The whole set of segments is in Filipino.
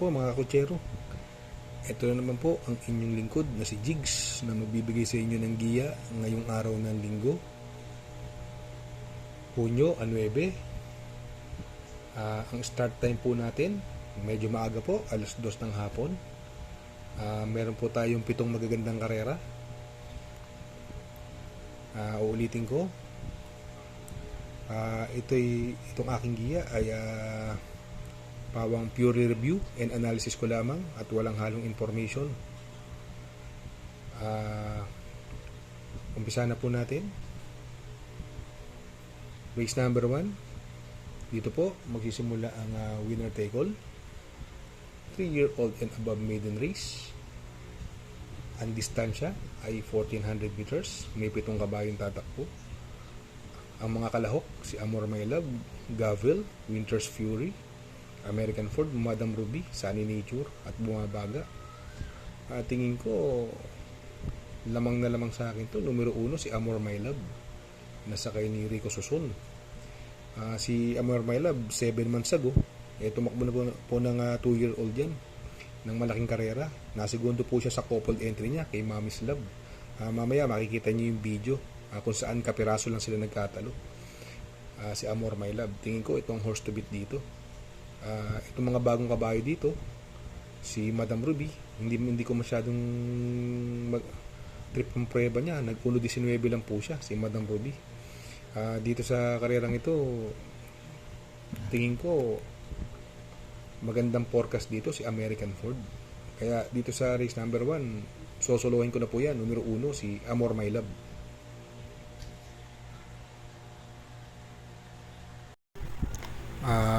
po mga kutsero. Ito na naman po ang inyong lingkod na si Jigs na magbibigay sa inyo ng giya ngayong araw ng linggo, Hunyo 9. Ang start time po natin medyo maaga po, alas 2 ng hapon. Meron po tayong 7 magagandang karera. Uulitin ko, itong aking giya ay pawang pure review and analysis ko lamang at walang halong information. Umpisa na po natin. Race number 1. Dito po magsisimula ang winner take all, 3-year-old and above maiden race. Ang distansya ay 1400 meters. May 7 kabayong tatakbo. Ang mga kalahok, si Amor My Love, Gavel, Winter's Fury, American Ford, Madam Ruby, Sunny Nature at Bumabaga. Tingin ko lamang na lamang sa akin to. Numero 1 si Amor My Love, nasakay ni Rico Suson. Si Amor My Love 7 months ago, tumakbo na po ng 2-year-old yan ng malaking karera. Nasigundo po siya sa coupled entry niya kay Mommy's Love. Mamaya makikita niyo yung video kung saan kapiraso lang sila nagkatalo. Si Amor My Love, tingin ko itong horse to beat dito. Itong mga bagong kabayo dito, si Madam Ruby, hindi ko masyadong trip ng prueba niya. Nag-1.19 lang po siya, si Madam Ruby. Dito sa karerang ito, tingin ko magandang forecast dito si American Ford. Kaya dito sa race number 1, sosolohin ko na po yan. Numero 1 si Amor My Love.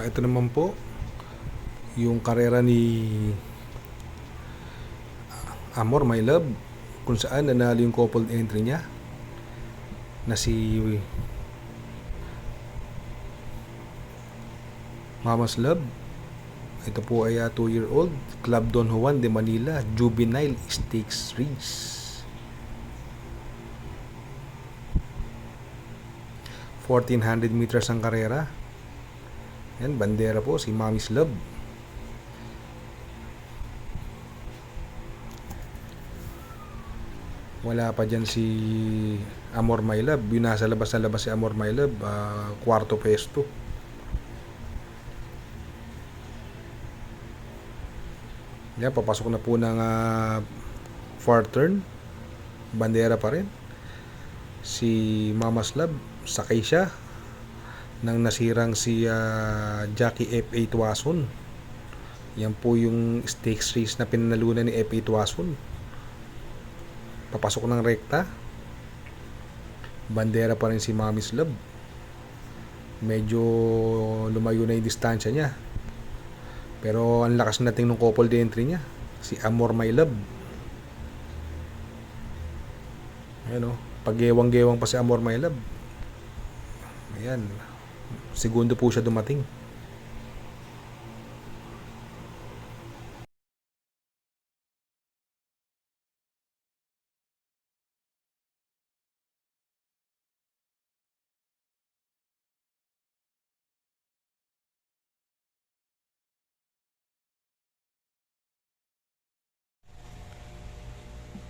Ito naman po yung karera ni Amor My Love, kung saan nanalo yung coupled entry niya na si Mama's Love. Ito po ay 2-year-old, Club Don Juan de Manila Juvenile Stakes Race. 1400 meters ang karera. Yan, bandera po si Mommy's Love. Wala pa dyan si Amor My Love. Yung nasa labas na labas si Amor My Love, 4th pwesto. Yan, papasok na po ng 4th turn. Bandera pa rin. Si Mama's Love, sakay siya nang nasirang si Jackie F.A. Tuason. Yan po yung stakes race na pinanalunan ni F.A. Tuason. Papasok ng rekta. Bandera pa rin si Mommy's Love. Medyo lumayo na yung distansya niya. Pero ang lakas nating ng coupled entry niya, si Amor My Love. Ayan o, pag-gewang-gewang pa si Amor My Love. Ayan, segundo po siya dumating.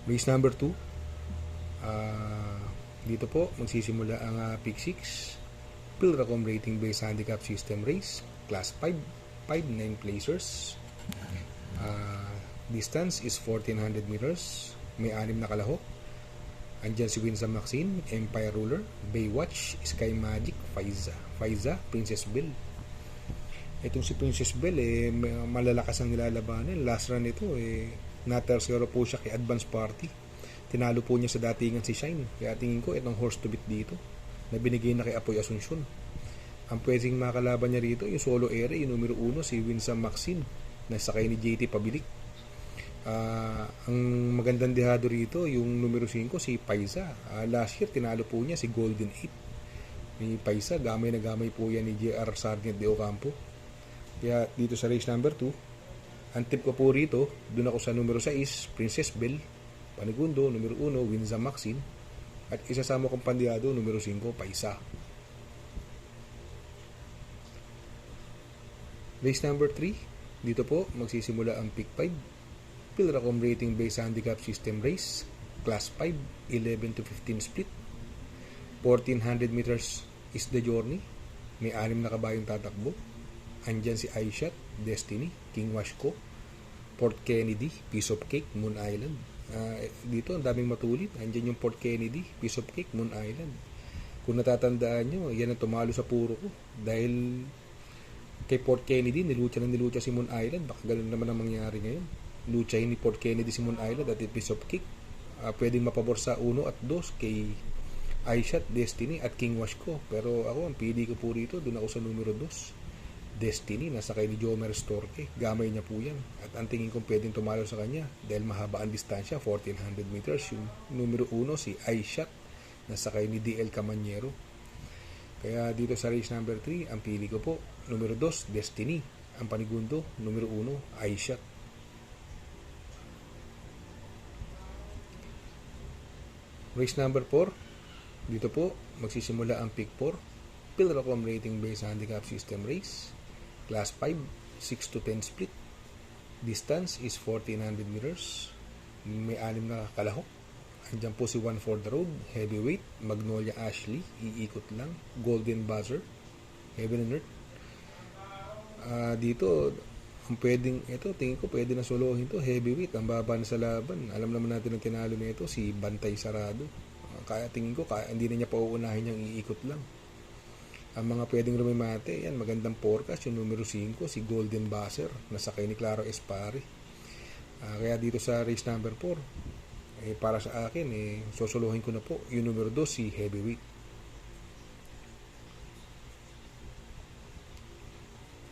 Race number 2. Dito po magsisimula ang Pick 6 Pilracom rating based handicap system race, class 5, 9 placers. Distance is 1400 meters. May 6 na kalahok. Andyan si Winsome Maxine, Empire Ruler, Baywatch, Sky Magic, Faiza, Princess Belle. Itong si Princess Belle, malalakas ang nilalabanan. Last run ito, na-tercero po siya kay Advance Party. Tinalo po niya sa datingan si Shine. Kaya tingin ko itong horse to beat dito na binigay na kay Apoy Asuncion. Ang pwedeng makalaban niya rito, yung solo ere, yung numero 1 si Winsome Maxine na sakay ni JT Pabilik. Ang magandang dehado rito yung numero 5 si Paisa. Last year tinalo po niya si Golden 8 ni Paisa. Gamay na gamay po yan ni JR Sargent de Ocampo. Kaya dito sa race number 2, ang tip ko po rito, doon ako sa numero 6 Princess Belle, panigundo numero 1 Winsome Maxine, at isasama kong pandiyado numero 5 Paisa. Race number 3, Dito po, magsisimula ang Pick 5. Pilracom Rating Based Handicap System Race. Class 5, 11 to 15 split. 1400 meters is the journey. May 6 na kabayong tatakbo. Andyan si iShot, Destiny, King Washco, Port Kennedy, Piece of Cake, Moon Island. Dito, ang daming matulit. Andyan yung Port Kennedy, Piece of Cake, Moon Island. Kung natatandaan nyo, yan ang tumalo sa puro ko. Dahil kay Port Kennedy, nilucha si Moon Island. Baka ganun naman ang mangyari ngayon. Luchahin ni Port Kennedy si Moon Island at Piece of Cake. Pwedeng mapabor sa 1 at 2 kay iShot, Destiny at King Washco. Pero ako, ang pili ko po rito, doon ako sa numero 2. Destiny, nasa kay ni Jomer Storke. Gamay niya po yan. At ang tingin kong pwedeng tumalo sa kanya dahil mahaba ang distansya, 1400 meters. Yung numero 1, si iShot, nasa kay ni DL Camanyero. Kaya dito sa race number 3, ang pili ko po, numero 2, Destiny. Ang panigundo, numero 1, iShot. Race number 4, dito po, magsisimula ang Pick 4. Pilracom Rating Based Handicap System Race. Class 5, 6 to 10 split. Distance is 1400 meters. May 6 na kalahok. Andyan po si One for the Road, Heavyweight, Magnolia Ashley, iikot lang, Golden Buzzer, Heaven and Earth. Dito, ang pwedeng, ito, tingin ko pwede na solohin to, Heavyweight, ang baba na sa laban. Alam naman natin ang tinalo na ito, si Bantay Sarado. Kaya tingin ko, hindi na niya pauunahin niyang iikot lang. Ang mga pwedeng rumimate, yan, magandang forecast, yung numero 5, si Golden Buzzer, nasakay ni Claro Espare. Kaya dito sa race number 4, para sa akin, sosolohin ko na po, yung numero 2, si Heavyweight.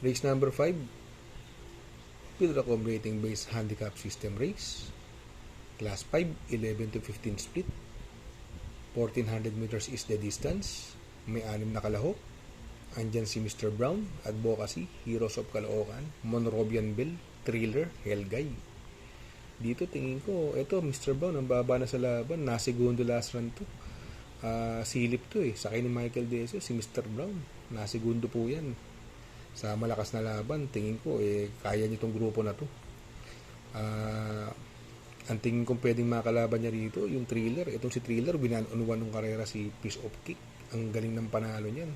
Race number 5, Pilracom Rating Based Handicap System Race. Class 5, 11 to 15 split. 1400 meters is the distance. May 6 na kalahok. Andyan si Mr. Brown, Advocacy, Heroes of Caloocan, Monrobian Bell, Thriller, Helgay. Dito tingin ko, ito Mr. Brown, ang baba na sa laban. Nasigundo last run to. Silip to Sakay ni Michael Desio, si Mr. Brown. Nasigundo po yan. Sa malakas na laban, tingin ko, kaya niyo itong grupo na to. Ang tingin kong pwedeng makalaban niya rito, yung Thriller. Itong si Thriller, binan-on-one ng karera si Piece of Cake. Ang galing ng panalo niyan.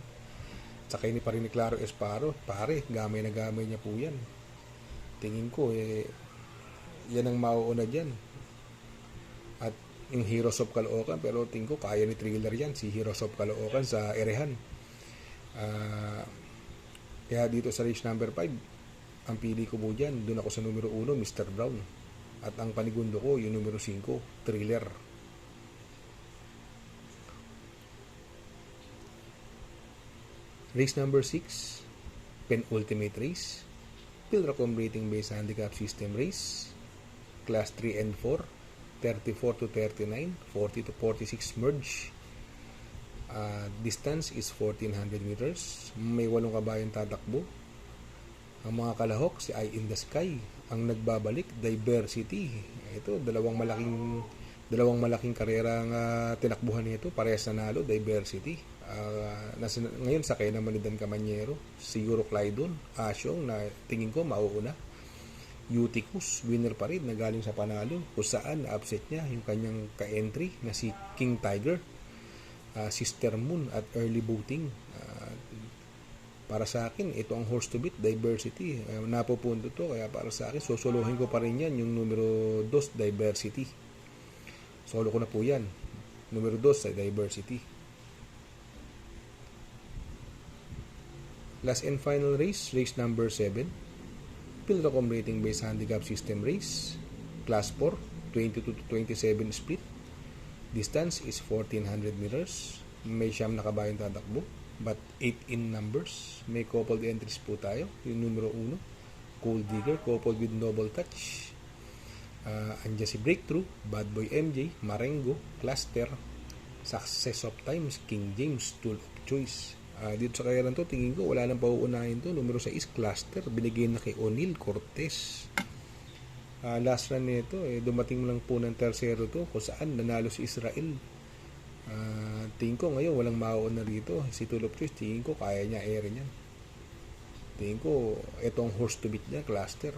Sakay ni pa rin ni Claro Esparo. Pare, gamay na gamay niya po yan. Tingin ko, yan ang mauuna dyan. At yung Heroes of Caloocan, pero tingin ko, kaya ni Thriller yan. Si Heroes of Caloocan sa Erehan. Kaya dito sa race number 5, ang pili ko po dyan, doon ako sa numero 1, Mr. Brown. At ang panigundo ko, yung numero 5, Thriller. Race number 6, penultimate race, Pilracom Rating Based Handicap System Race. Class 3 and 4, 34 to 39, 40 to 46 merge. Distance is 1400 meters. May 8 kabayang tatakbo. Ang mga kalahok, si Eye in the Sky. Ang nagbabalik, Diversity. Ito, dalawang malaking karera ang tinakbuhan nito. Parehas nanalo, Diversity. Ngayon sakay naman ni Dan Camanyero, si Euroclydon, Asyong na tingin ko mauuna. Uticus, winner pa rin na galing sa panalo, kung saan na-upset niya yung kanyang ka-entry na si King Tiger, Sister Moon at Early Voting. Para sa akin, ito ang horse to beat, Diversity. Napupunto to, kaya para sa akin, sosolohin ko pa rin yan, yung numero 2, Diversity. Solo ko na po yan. Numero 2 sa Diversity. Last and final race, race number 7. Pilracom Rating Based Handicap System Race. Class 4, 22 to 27 split. Distance is 1400 meters. May 9 na kabayang tatakbo, but 8 in numbers. May coupled entries po tayo. Yung numero 1, Gold Digger, coupled with Noble Touch. Andiyan si Breakthrough, Bad Boy MJ, Marengo, Cluster, Success of Times, King James, Tool of Choice. Dito sa kaya to, tingin ko wala nang pauunahin to. Numero 6, Cluster, binigay na kay O'Neal Cortez. Last run nito, dumating lang po ng tersero to, kung saan nanalo si Israel. Tingin ko ngayon walang mauuna rito. Si Tool of Choice, tingin ko kaya niya air niyan. tingin ko ito ang horse to beat niya, Cluster.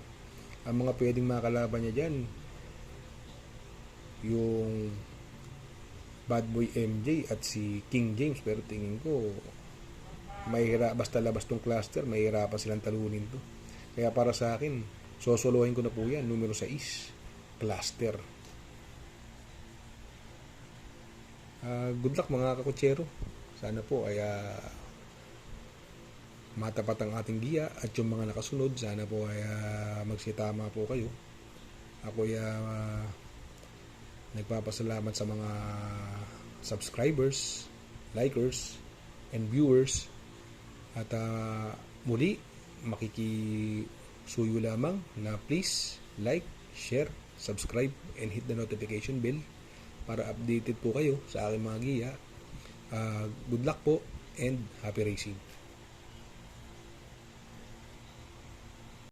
Ang mga pwedeng makalaban niya dyan, yung Bad Boy MJ at si King James, pero tingin ko basta labas tong Cluster, mahirapan silang talunin to. Kaya para sa akin, sosolohin ko na po yan, numero 6, Cluster. Good luck mga kakutsero. Sana po ay matapat ang ating giya, at yung mga nakasunod, sana po ay magsitama po kayo. Ako ay nagpapasalamat sa mga subscribers, likers, and viewers. At muli, makikisuyo lamang na please like, share, subscribe, and hit the notification bell para updated po kayo sa aking mga giya. Good luck po and happy racing.